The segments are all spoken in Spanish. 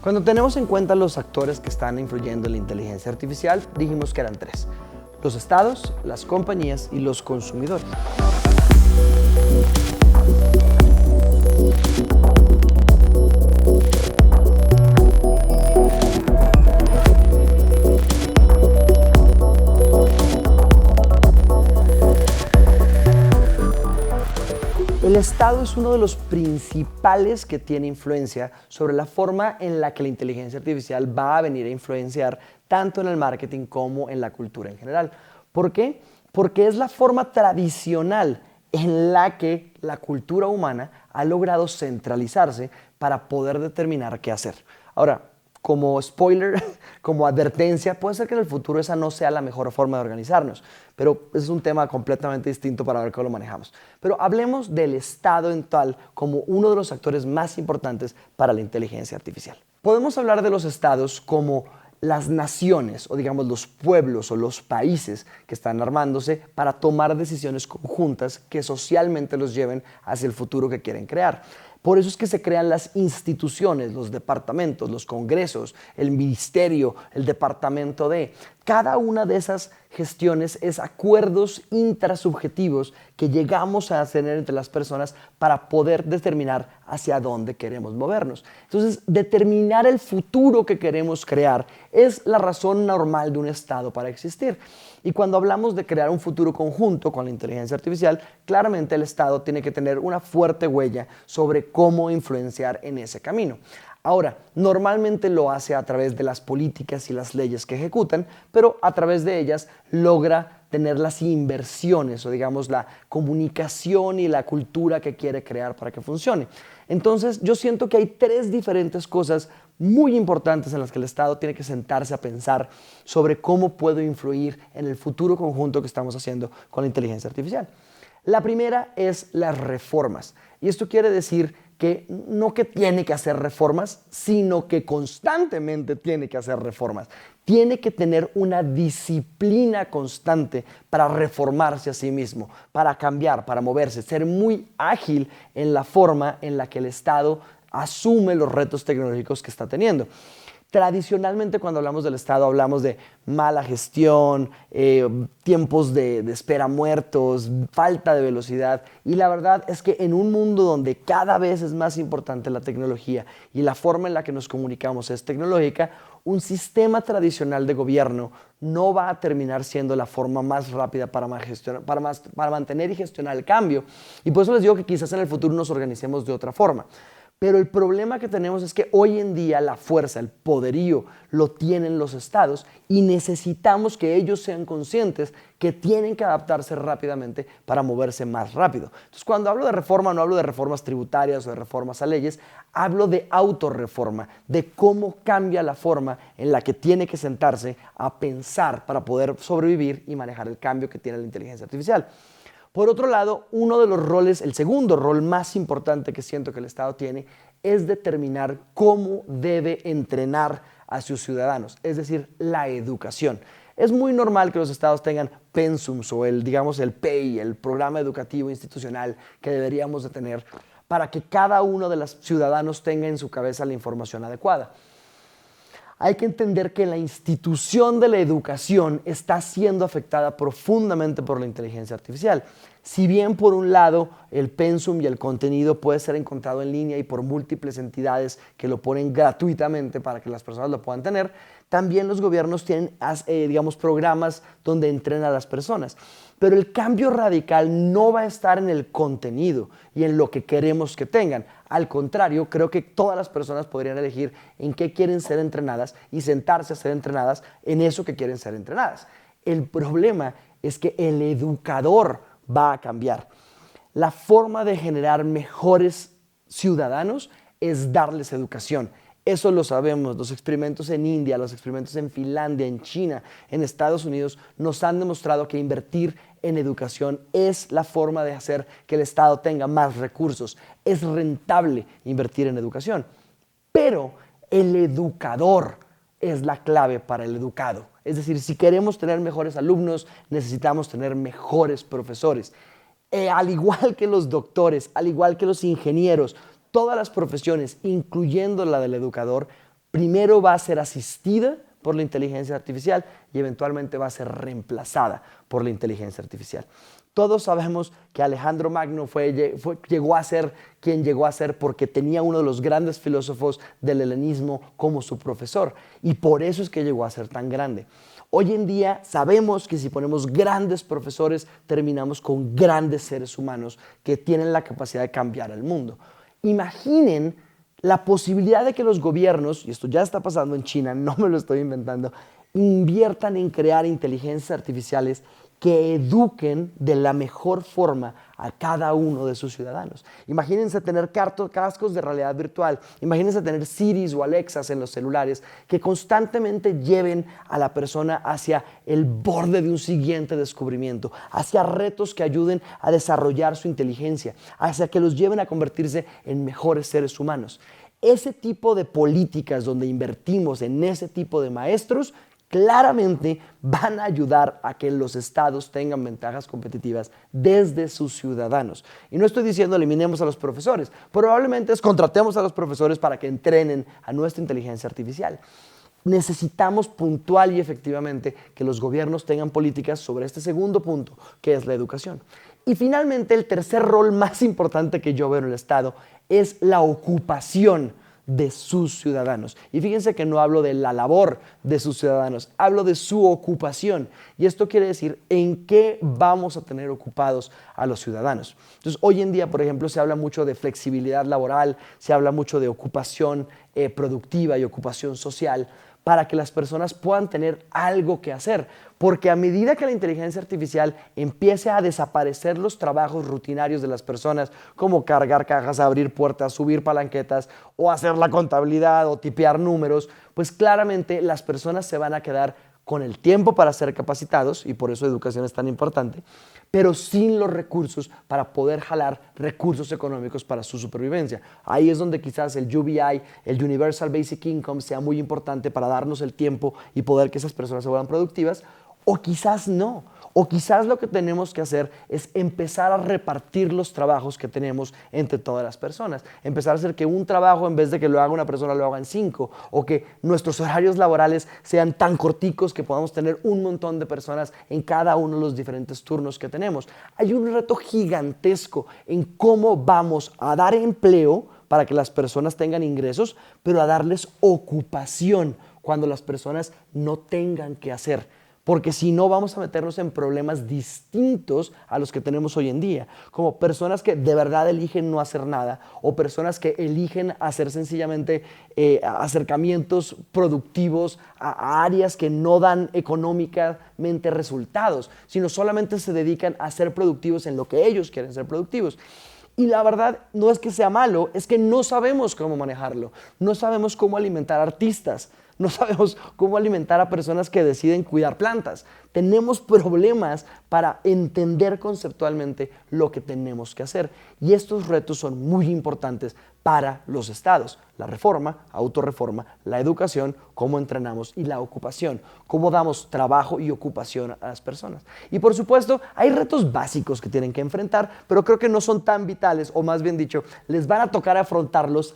Cuando tenemos en cuenta los actores que están influyendo en la inteligencia artificial, dijimos que eran tres: los estados, las compañías y los consumidores. El Estado es uno de los principales que tiene influencia sobre la forma en la que la inteligencia artificial va a venir a influenciar tanto en el marketing como en la cultura en general. ¿Por qué? Porque es la forma tradicional en la que la cultura humana ha logrado centralizarse para poder determinar qué hacer. Ahora, como spoiler, como advertencia, puede ser que en el futuro esa no sea la mejor forma de organizarnos, pero es un tema completamente distinto para ver cómo lo manejamos. Pero hablemos del Estado en tal como uno de los actores más importantes para la inteligencia artificial. Podemos hablar de los estados como las naciones, o digamos los pueblos o los países que están armándose para tomar decisiones conjuntas que socialmente los lleven hacia el futuro que quieren crear. Por eso es que se crean las instituciones, los departamentos, los congresos, el ministerio, el departamento de. Cada una de esas gestiones es acuerdos intrasubjetivos que llegamos a tener entre las personas para poder determinar hacia dónde queremos movernos. Entonces, determinar el futuro que queremos crear es la razón normal de un Estado para existir. Y cuando hablamos de crear un futuro conjunto con la inteligencia artificial, claramente el Estado tiene que tener una fuerte huella sobre cómo influenciar en ese camino. Ahora, normalmente lo hace a través de las políticas y las leyes que ejecutan, pero a través de ellas logra tener las inversiones o digamos la comunicación y la cultura que quiere crear para que funcione. Entonces yo siento que hay tres diferentes cosas muy importantes en las que el Estado tiene que sentarse a pensar sobre cómo puedo influir en el futuro conjunto que estamos haciendo con la inteligencia artificial. La primera es las reformas, y esto quiere decir que no que tiene que hacer reformas, sino que constantemente tiene que hacer reformas. Tiene que tener una disciplina constante para reformarse a sí mismo, para cambiar, para moverse, ser muy ágil en la forma en la que el Estado asume los retos tecnológicos que está teniendo. Tradicionalmente, cuando hablamos del Estado, hablamos de mala gestión, tiempos de espera muertos, falta de velocidad. Y la verdad es que en un mundo donde cada vez es más importante la tecnología y la forma en la que nos comunicamos es tecnológica, un sistema tradicional de gobierno no va a terminar siendo la forma más rápida para mantener y gestionar el cambio. Y por eso les digo que quizás en el futuro nos organicemos de otra forma. Pero el problema que tenemos es que hoy en día la fuerza, el poderío, lo tienen los estados y necesitamos que ellos sean conscientes que tienen que adaptarse rápidamente para moverse más rápido. Entonces, cuando hablo de reforma, no hablo de reformas tributarias o de reformas a leyes, hablo de autorreforma, de cómo cambia la forma en la que tiene que sentarse a pensar para poder sobrevivir y manejar el cambio que tiene la inteligencia artificial. Por otro lado, uno de los roles, el segundo rol más importante que siento que el Estado tiene es determinar cómo debe entrenar a sus ciudadanos, es decir, la educación. Es muy normal que los estados tengan pensums o el PEI, el programa educativo institucional que deberíamos de tener para que cada uno de los ciudadanos tenga en su cabeza la información adecuada. Hay que entender que la institución de la educación está siendo afectada profundamente por la inteligencia artificial. Si bien por un lado el pensum y el contenido puede ser encontrado en línea y por múltiples entidades que lo ponen gratuitamente para que las personas lo puedan tener, también los gobiernos tienen programas donde entrenan a las personas. Pero el cambio radical no va a estar en el contenido y en lo que queremos que tengan. Al contrario, creo que todas las personas podrían elegir en qué quieren ser entrenadas y sentarse a ser entrenadas en eso que quieren ser entrenadas. El problema es que el educador va a cambiar. La forma de generar mejores ciudadanos es darles educación. Eso lo sabemos, los experimentos en India, los experimentos en Finlandia, en China, en Estados Unidos nos han demostrado que invertir en educación es la forma de hacer que el Estado tenga más recursos. Es rentable invertir en educación, pero el educador es la clave para el educado. Es decir, si queremos tener mejores alumnos, necesitamos tener mejores profesores. Al igual que los doctores, al igual que los ingenieros, todas las profesiones, incluyendo la del educador, primero va a ser asistida por la inteligencia artificial y eventualmente va a ser reemplazada por la inteligencia artificial. Todos sabemos que Alejandro Magno llegó a ser quien llegó a ser porque tenía uno de los grandes filósofos del helenismo como su profesor, y por eso es que llegó a ser tan grande. Hoy en día sabemos que si ponemos grandes profesores, terminamos con grandes seres humanos que tienen la capacidad de cambiar el mundo. Imaginen la posibilidad de que los gobiernos, y esto ya está pasando en China, no me lo estoy inventando, inviertan en crear inteligencias artificiales que eduquen de la mejor forma a cada uno de sus ciudadanos. Imagínense tener cascos de realidad virtual, imagínense tener Siris o Alexas en los celulares que constantemente lleven a la persona hacia el borde de un siguiente descubrimiento, hacia retos que ayuden a desarrollar su inteligencia, hacia que los lleven a convertirse en mejores seres humanos. Ese tipo de políticas donde invertimos en ese tipo de maestros claramente van a ayudar a que los estados tengan ventajas competitivas desde sus ciudadanos. Y no estoy diciendo eliminemos a los profesores, probablemente contratemos a los profesores para que entrenen a nuestra inteligencia artificial. Necesitamos puntual y efectivamente que los gobiernos tengan políticas sobre este segundo punto, que es la educación. Y finalmente, el tercer rol más importante que yo veo en el Estado es la ocupación de sus ciudadanos. Y fíjense que no hablo de la labor de sus ciudadanos, hablo de su ocupación. Y esto quiere decir en qué vamos a tener ocupados a los ciudadanos. Entonces, hoy en día, por ejemplo, se habla mucho de flexibilidad laboral, se habla mucho de ocupación productiva y ocupación social, para que las personas puedan tener algo que hacer. Porque a medida que la inteligencia artificial empiece a desaparecer los trabajos rutinarios de las personas, como cargar cajas, abrir puertas, subir palanquetas, o hacer la contabilidad, o tipear números, pues claramente las personas se van a quedar con el tiempo para ser capacitados, y por eso educación es tan importante, pero sin los recursos para poder jalar recursos económicos para su supervivencia. Ahí es donde quizás el UBI, el Universal Basic Income, sea muy importante para darnos el tiempo y poder que esas personas se vuelvan productivas, o quizás no. O quizás lo que tenemos que hacer es empezar a repartir los trabajos que tenemos entre todas las personas. Empezar a hacer que un trabajo, en vez de que lo haga una persona, lo hagan 5. O que nuestros horarios laborales sean tan corticos que podamos tener un montón de personas en cada uno de los diferentes turnos que tenemos. Hay un reto gigantesco en cómo vamos a dar empleo para que las personas tengan ingresos, pero a darles ocupación cuando las personas no tengan que hacer. Porque si no vamos a meternos en problemas distintos a los que tenemos hoy en día, como personas que de verdad eligen no hacer nada, o personas que eligen hacer sencillamente acercamientos productivos a áreas que no dan económicamente resultados, sino solamente se dedican a ser productivos en lo que ellos quieren ser productivos. Y la verdad no es que sea malo, es que no sabemos cómo manejarlo, no sabemos cómo alimentar artistas, no sabemos cómo alimentar a personas que deciden cuidar plantas. Tenemos problemas para entender conceptualmente lo que tenemos que hacer. Y estos retos son muy importantes para los estados. La reforma, autorreforma, la educación, cómo entrenamos, y la ocupación, cómo damos trabajo y ocupación a las personas. Y por supuesto, hay retos básicos que tienen que enfrentar, pero creo que no son tan vitales, o más bien dicho, les van a tocar afrontarlos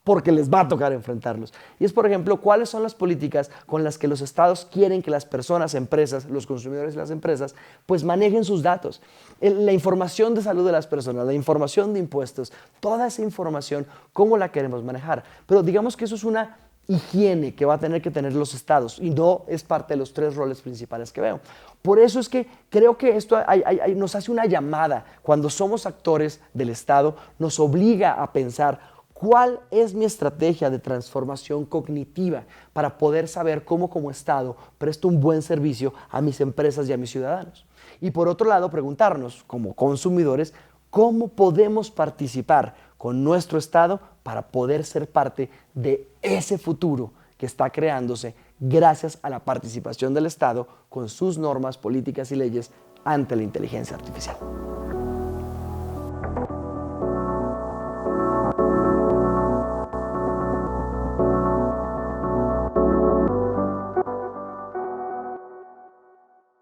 porque les va a tocar enfrentarlos. Y es, por ejemplo, cuáles son las políticas con las que los estados quieren que las personas, empresas, los consumidores y las empresas, pues manejen sus datos. La información de salud de las personas, la información de impuestos, toda esa información, ¿cómo la queremos manejar? Pero digamos que eso es una higiene que va a tener que tener los estados y no es parte de los 3 roles principales que veo. Por eso es que creo que esto nos hace una llamada. Cuando somos actores del Estado, nos obliga a pensar ¿cuál es mi estrategia de transformación cognitiva para poder saber cómo como Estado presto un buen servicio a mis empresas y a mis ciudadanos? Y por otro lado, preguntarnos como consumidores, ¿cómo podemos participar con nuestro Estado para poder ser parte de ese futuro que está creándose gracias a la participación del Estado con sus normas, políticas y leyes ante la inteligencia artificial?